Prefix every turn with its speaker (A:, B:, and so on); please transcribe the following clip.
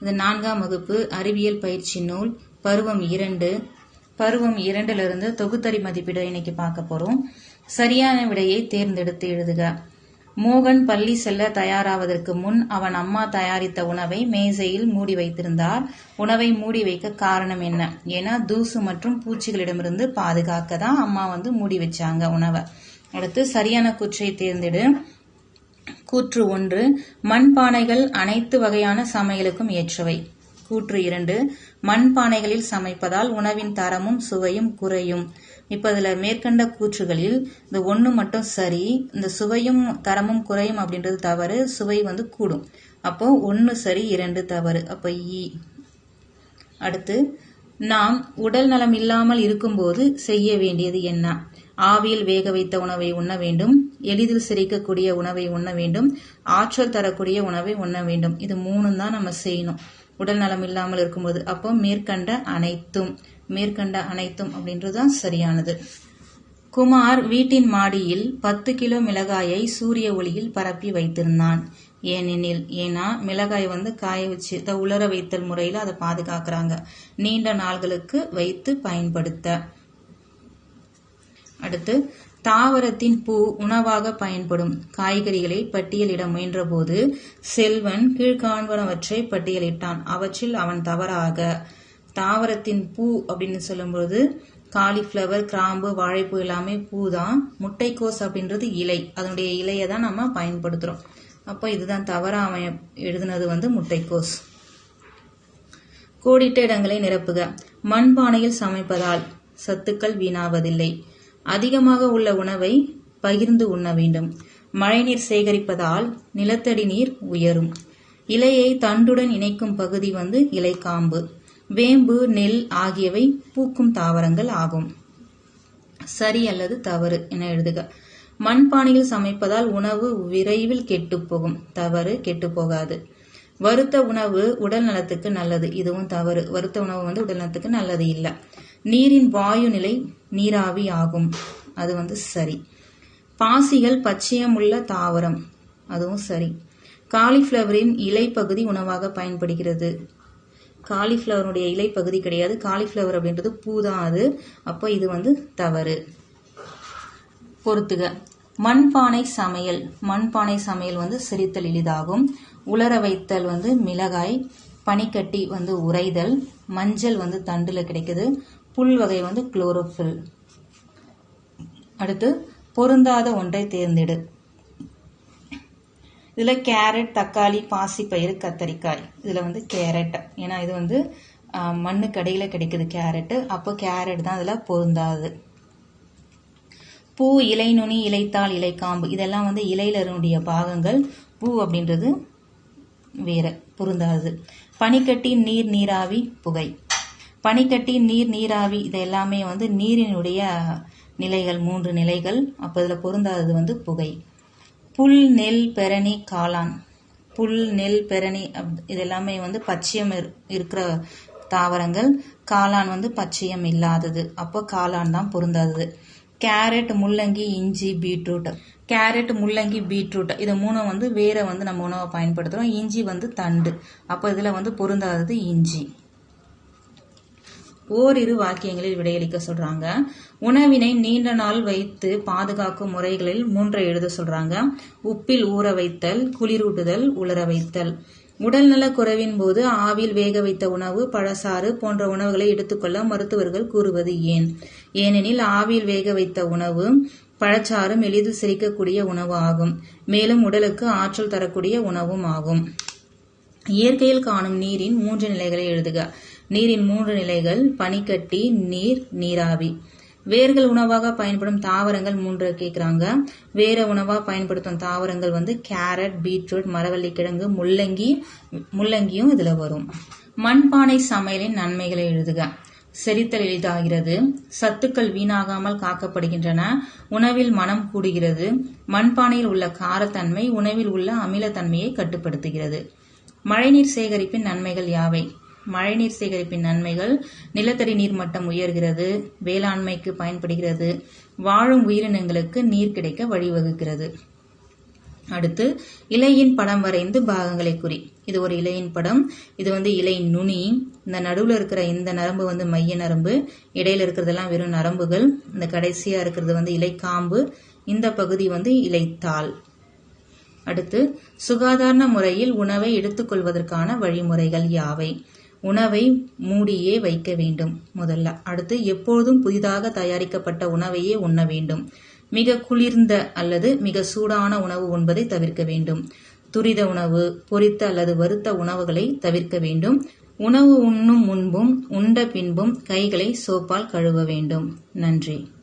A: இது 4ஆம் வகுப்பு அறிவியல் பயிற்சி நூல் பருவம் 2. பருவம் 2லிருந்து தொகுத்தறி மதிப்பீடு இன்னைக்கு பார்க்க போறோம். சரியான விடையை தேர்ந்தெடுத்து எழுதுக. மோகன் பள்ளி செல்ல தயாராவதற்கு முன் அவன் அம்மா தயாரித்த உணவை மேசையில் மூடி வைத்திருந்தார். உணவை மூடி வைக்க காரணம் என்ன? ஏன்னா தூசு மற்றும் பூச்சிகளிடமிருந்து பாதுகாக்க தான் அம்மா மூடி வச்சாங்க உணவை. அடுத்து சரியான கூற்றை தேர்ந்தெடு. கூற்று 1, மண்பானைகள் அனைத்து வகையான சமையலுக்கும் ஏற்றவை. கூற்று 2, மண்பானைகளில் சமைப்பதால் உணவின் தரமும் சுவையும் குறையும். இப்ப இதுல மேற்கண்ட கூற்றுகளில் இந்த 1 மட்டும் சரி, இந்த சுவையும் தரமும் குறையும் அப்படின்றது தவறு, சுவை கூடும். அப்போ 1 சரி 2 தவறு, அப்ப இ. அடுத்து, நாம் உடல் நலம் இல்லாமல் இருக்கும்போது செய்ய வேண்டியது என்ன? ஆவியில் வேக வைத்த உணவை உண்ண வேண்டும், எளிதில் செரிக்கக்கூடிய உணவை உண்ண வேண்டும், ஆற்றல் தரக்கூடிய உணவை உண்ண வேண்டும். இது 3 தான் நம்ம செய்யணும் உடல் நலம் இல்லாமல் இருக்கும்போது. அப்போ மேற்கண்ட அனைத்தும் அப்படின்றதுதான் சரியானது. குமார் வீட்டின் மாடியில் 10 கிலோ மிளகாயை சூரிய ஒளியில் பரப்பி வைத்திருந்தான். ஏன்னா மிளகாய் காய வச்சு உலர வைத்தல் முறையில் அதை பாதுகாக்கிறாங்க, நீண்ட நாள்களுக்கு வைத்து பயன்படுத்த. அடுத்து, தாவரத்தின் பூ உணவாக பயன்படும் காய்கறிகளை பட்டியலிட முயன்ற போது செல்வன் கீழ்காண்பனவற்றை பட்டியலிட்டான். அவற்றில் அவன் தவறாக தாவரத்தின் பூ அப்படின்னு சொல்லும்போது காலிஃபிளவர், கிராம்பு, வாழைப்பூ எல்லாமே பூ தான். முட்டைக்கோஸ் அப்படின்றது இலை, அதனுடைய இலையை தான் நம்ம பயன்படுத்துறோம். அப்போ இதுதான் தவறா அவன் எழுதுனது முட்டைக்கோஸ். கோடிட்ட இடங்களை நிரப்புக. மண்பானையில் சமைப்பதால் சத்துக்கள் வீணாவதில்லை. அதிகமாக உள்ள உணவை பகிர்ந்து உண்ண வேண்டும். மழைநீர் சேகரிப்பதால் நிலத்தடி நீர் உயரும். இலையை தண்டுடன் இணைக்கும் பகுதி இலைக்காம்பு. வேம்பு, நெல் ஆகியவை பூக்கும் தாவரங்கள் ஆகும். சரி அல்லது தவறு என எழுதுக. மண்பானையில் சமைப்பதால் உணவு விரைவில் கெட்டுப்போகும். தவறு, கெட்டுப்போகாது. வறுத்த உணவு உடல் நலத்துக்கு நல்லது. இதுவும் தவறு, வறுத்த உணவு உடல் நலத்துக்கு நல்லது இல்லை. நீரின் வாயு நிலை நீராவி ஆகும். அது சரி. பாசிகள் பச்சையமுள்ள தாவரம். அதுவும் சரி. காலிஃபிளவரின் இலை பகுதி உணவாக பயன்படுகிறது. காலிஃபிளவருடைய இலை பகுதி கிடையாது, காலிஃபிளவர் அப்படின்றது பூதான் அது. அப்போ இது தவறு. பொறுத்துக. மண்பானை சமையல் சிரித்தல் எளிதாகும். உலர வைத்தல் மிளகாய், பனிக்கட்டி உறைதல், மஞ்சள் தண்டுல கிடைக்குது, புல் வகை குளோரோஃபில். அடுத்து, பொருந்தாத ஒன்றை தேர்ந்தெடு. இதுல கேரட், தக்காளி, பாசிப்பயிறு, கத்தரிக்காய். இதுல கேரட், ஏன்னா இது மண்ணுக்கு அடியில கிடைக்குது கேரட். அப்போ கேரட் தான் இதுல பொருந்தாது. பூ, இலை நுனி, இலைத்தாள், இலைக்காம்பு இதெல்லாம் இலையிலனுடைய பாகங்கள். பூ அப்படின்றது வேற, பொருந்தாது. பனிக்கட்டி, நீர், நீராவி, புகை. பனிக்கட்டி, நீர், நீராவி இது எல்லாமே நீரினுடைய நிலைகள், 3 நிலைகள். அப்போ இதுல பொருந்தாதது புகை. புல், நெல், பெரணி, காளான். புல், நெல், பெரணி இது எல்லாமே பச்சையம் இருக்கிற தாவரங்கள். காளான் பச்சையம் இல்லாதது. அப்போ காளான் தான் பொருந்தாதது. கேரட், முள்ளங்கி, இஞ்சி, பீட்ரூட். கேரட், முள்ளங்கி, பீட்ரூட் இது 3 வேற நம்ம உணவை பயன்படுத்துறோம். இஞ்சி தண்டு. அப்போ இதுல பொருந்தாதது இஞ்சி. ஓரிரு வாக்கியங்களில் விடையளிக்க சொல்றாங்க. உணவினை நீண்ட நாள் வைத்து பாதுகாக்கும் முறைகளில் 3 எழுத சொல்றாங்க. உப்பில் ஊற வைத்தல், குளிரூட்டுதல், உலர வைத்தல். உடல்நல குறைவின் போது ஆவியில் வேக வைத்த உணவு, பழச்சாறு போன்ற உணவுகளை எடுத்துக்கொள்ள மருத்துவர்கள் கூறுவது ஏன்? ஏனெனில் ஆவியில் வேக வைத்த உணவு, பழச்சாறும் எளிதில் செரிக்கக்கூடிய உணவு ஆகும். மேலும் உடலுக்கு ஆற்றல் தரக்கூடிய உணவும் ஆகும். இயற்கையில் காணும் நீரின் 3 நிலைகளை எழுதுக. நீரின் 3 நிலைகள்: பனிக்கட்டி, நீர், நீராவி. வேர்கள் உணவாக பயன்படும் தாவரங்கள் 3 கேட்கிறாங்க. வேற உணவா பயன்படுத்தும் தாவரங்கள் கேரட், பீட்ரூட், மரவள்ளி கிழங்கு, முள்ளங்கியும் இதுல வரும். மண்பானை சமையலின் நன்மைகளை எழுதுக. செரித்தல் எளிதாகிறது. சத்துக்கள் வீணாகாமல் காக்கப்படுகின்றன. உணவில் மனம் கூடுகிறது. மண்பானையில் உள்ள காரத்தன்மை உணவில் உள்ள அமிலத்தன்மையை கட்டுப்படுத்துகிறது. மழைநீர் சேகரிப்பின் நன்மைகள் யாவை? மழைநீர் சேகரிப்பின் நன்மைகள்: நிலத்தடி நீர் மட்டம் உயர்கிறது, வேளாண்மைக்கு பயன்படுகிறது, வாழும் உயிரினங்களுக்கு நீர் கிடைக்க வழிவகுக்கிறது. அடுத்து இலையின் படம் வரைந்து பாகங்களை குறி. இது ஒரு இலையின் படம். இது இலை நுனி. இந்த நடுவில் இருக்கிற இந்த நரம்பு மைய நரம்பு, இடையில இருக்கிறதெல்லாம் வெறும் நரம்புகள். இந்த கடைசியா இருக்கிறது இலை காம்பு. இந்த பகுதி இலைத்தாள். அடுத்து சுகாதார முறையில் உணவை எடுத்துக்கொள்வதற்கான வழிமுறைகள் யாவை? உணவை மூடியே வைக்க வேண்டும் முதல்ல. அடுத்து எப்பொழுதும் புதிதாக தயாரிக்கப்பட்ட உணவையே உண்ண வேண்டும். மிக குளிர்ந்த அல்லது மிக சூடான உணவு உண்பதை தவிர்க்க வேண்டும். துரித உணவு, பொரித்த அல்லது வறுத்த உணவுகளை தவிர்க்க வேண்டும். உணவு உண்ணும் முன்பும் உண்ட பின்பும் கைகளை சோப்பால் கழுவ வேண்டும். நன்றி.